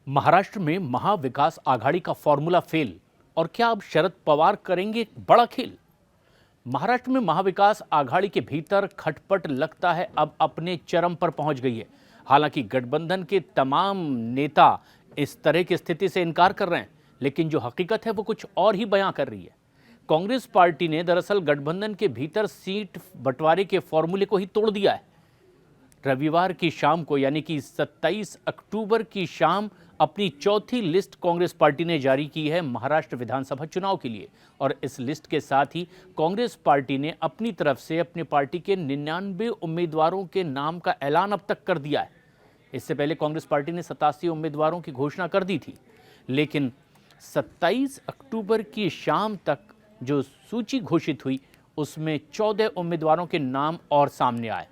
महाराष्ट्र में महाविकास आघाड़ी का formula fail और क्या अब शरद पवार करेंगे बड़ा खेल। महाराष्ट्र में महाविकास आघाड़ी के भीतर खटपट लगता है अब अपने चरम पर पहुंच गई है। हालांकि गठबंधन के तमाम नेता इस तरह की स्थिति से इनकार कर रहे हैं, लेकिन जो हकीकत है वो कुछ और ही बयां कर रही है। कांग्रेस पार्टी ने दरअसल गठबंधन के भीतर सीट बंटवारे के फॉर्मूले को ही तोड़ दिया है। रविवार की शाम को यानी कि 27 अक्टूबर की शाम अपनी चौथी लिस्ट कांग्रेस पार्टी ने जारी की है महाराष्ट्र विधानसभा चुनाव के लिए, और इस लिस्ट के साथ ही कांग्रेस पार्टी ने अपनी तरफ से अपनी पार्टी के 99 उम्मीदवारों के नाम का ऐलान अब तक कर दिया है। इससे पहले कांग्रेस पार्टी ने 87 उम्मीदवारों की घोषणा कर दी थी, लेकिन 27 अक्टूबर की शाम तक जो सूची घोषित हुई उसमें 14 उम्मीदवारों के नाम और सामने आए।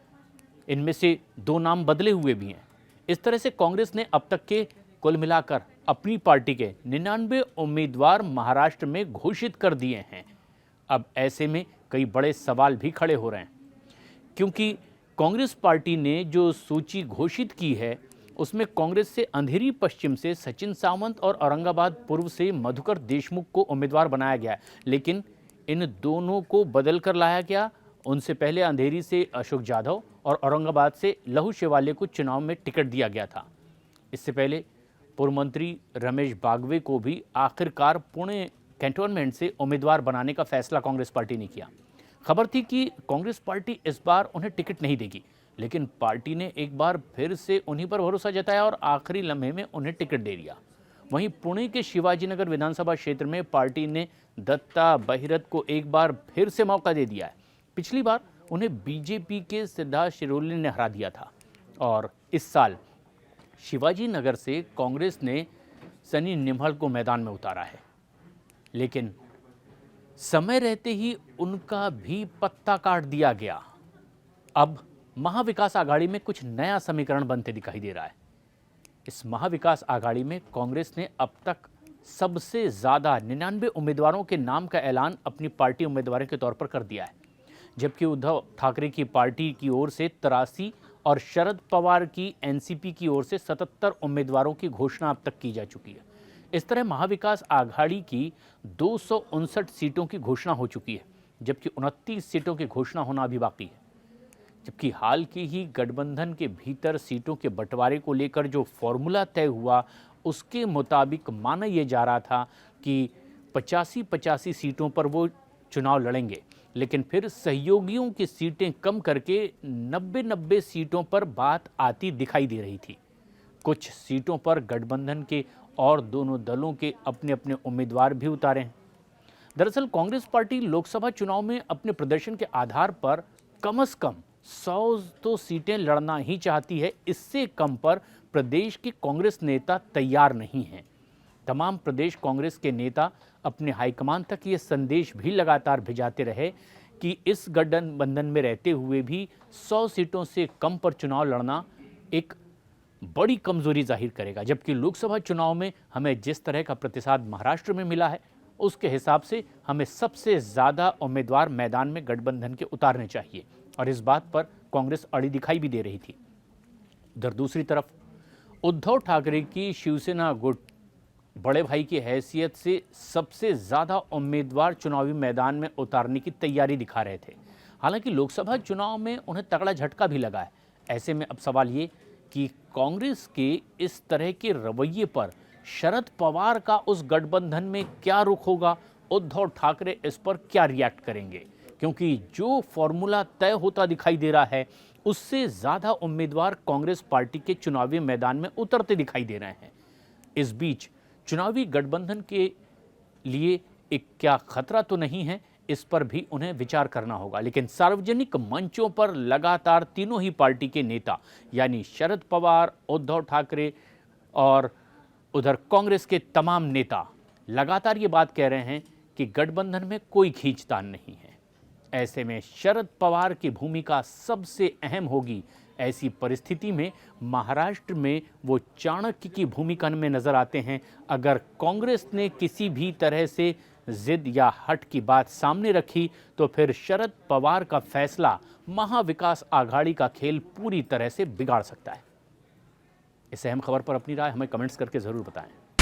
इनमें से 2 नाम बदले हुए भी हैं। इस तरह से कांग्रेस ने अब तक के कुल मिलाकर अपनी पार्टी के 99 उम्मीदवार महाराष्ट्र में घोषित कर दिए हैं। अब ऐसे में कई बड़े सवाल भी खड़े हो रहे हैं, क्योंकि कांग्रेस पार्टी ने जो सूची घोषित की है उसमें कांग्रेस से अंधेरी पश्चिम से सचिन सावंत और औरंगाबाद पूर्व से मधुकर देशमुख को उम्मीदवार बनाया गया है, लेकिन इन दोनों को बदल कर लाया गया। उनसे पहले अंधेरी से अशोक जाधव और औरंगाबाद से लहू शेवाले को चुनाव में टिकट दिया गया था। इससे पहले पूर्व मंत्री रमेश बागवे को भी आखिरकार पुणे कैंटोनमेंट से उम्मीदवार बनाने का फैसला कांग्रेस पार्टी ने किया। खबर थी कि कांग्रेस पार्टी इस बार उन्हें टिकट नहीं देगी, लेकिन पार्टी ने एक बार फिर से उन्हीं पर भरोसा जताया और आखिरी लम्हे में उन्हें टिकट दे दिया। वहीं पुणे के शिवाजीनगर विधानसभा क्षेत्र में पार्टी ने दत्ता बहिरथ को एक बार फिर से मौका दे दिया है। पिछली बार उन्हें बीजेपी के सिद्धार्थ शिरोली ने हरा दिया था, और इस साल शिवाजी नगर से कांग्रेस ने सनी निम्हल को मैदान में उतारा है, लेकिन समय रहते ही उनका भी पत्ता काट दिया गया। अब महाविकास आघाड़ी में कुछ नया समीकरण बनते दिखाई दे रहा है। इस महाविकास आघाड़ी में कांग्रेस ने अब तक सबसे ज्यादा 99 उम्मीदवारों के नाम का ऐलान अपनी पार्टी उम्मीदवारों के तौर पर कर दिया है, जबकि उद्धव ठाकरे की पार्टी की ओर से 83 और शरद पवार की एनसीपी की ओर से 77 उम्मीदवारों की घोषणा अब तक की जा चुकी है। इस तरह महाविकास आघाड़ी की 259 सीटों की घोषणा हो चुकी है, जबकि 29 सीटों की घोषणा होना अभी बाकी है। जबकि हाल की ही गठबंधन के भीतर सीटों के बंटवारे को लेकर जो फॉर्मूला तय हुआ उसके मुताबिक माना यह जा रहा था कि 85-85 सीटों पर वो चुनाव लड़ेंगे, लेकिन फिर सहयोगियों की सीटें कम करके 90-90 सीटों पर बात आती दिखाई दे रही थी। कुछ सीटों पर गठबंधन के और दोनों दलों के अपने अपने उम्मीदवार भी उतारे हैं। दरअसल कांग्रेस पार्टी लोकसभा चुनाव में अपने प्रदर्शन के आधार पर कम से कम 100 तो सीटें लड़ना ही चाहती है। इससे कम पर प्रदेश के कांग्रेस नेता तैयार नहीं हैं। तमाम प्रदेश कांग्रेस के नेता अपने हाईकमान तक ये संदेश भी लगातार भिजाते रहे कि इस गठबंधन में रहते हुए भी 100 सीटों से कम पर चुनाव लड़ना एक बड़ी कमजोरी जाहिर करेगा। जबकि लोकसभा चुनाव में हमें जिस तरह का प्रतिसाद महाराष्ट्र में मिला है उसके हिसाब से हमें सबसे ज़्यादा उम्मीदवार मैदान में गठबंधन के उतारने चाहिए, और इस बात पर कांग्रेस अड़ी दिखाई भी दे रही थी। उधर दूसरी तरफ उद्धव ठाकरे की शिवसेना गुट बड़े भाई की हैसियत से सबसे ज़्यादा उम्मीदवार चुनावी मैदान में उतारने की तैयारी दिखा रहे थे। हालांकि लोकसभा चुनाव में उन्हें तगड़ा झटका भी लगा है। ऐसे में अब सवाल ये कि कांग्रेस के इस तरह के रवैये पर शरद पवार का उस गठबंधन में क्या रुख होगा, उद्धव ठाकरे इस पर क्या रिएक्ट करेंगे, क्योंकि जो फॉर्मूला तय होता दिखाई दे रहा है उससे ज़्यादा उम्मीदवार कांग्रेस पार्टी के चुनावी मैदान में उतरते दिखाई दे रहे हैं। इस बीच चुनावी गठबंधन के लिए एक क्या खतरा तो नहीं है, इस पर भी उन्हें विचार करना होगा। लेकिन सार्वजनिक मंचों पर लगातार तीनों ही पार्टी के नेता यानी शरद पवार, उद्धव ठाकरे और उधर कांग्रेस के तमाम नेता लगातार ये बात कह रहे हैं कि गठबंधन में कोई खींचतान नहीं है। ऐसे में शरद पवार की भूमिका सबसे अहम होगी। ऐसी परिस्थिति में महाराष्ट्र में वो चाणक्य की भूमिका में नजर आते हैं। अगर कांग्रेस ने किसी भी तरह से जिद या हट की बात सामने रखी तो फिर शरद पवार का फैसला महाविकास आघाड़ी का खेल पूरी तरह से बिगाड़ सकता है। इस अहम खबर पर अपनी राय हमें कमेंट्स करके ज़रूर बताएं।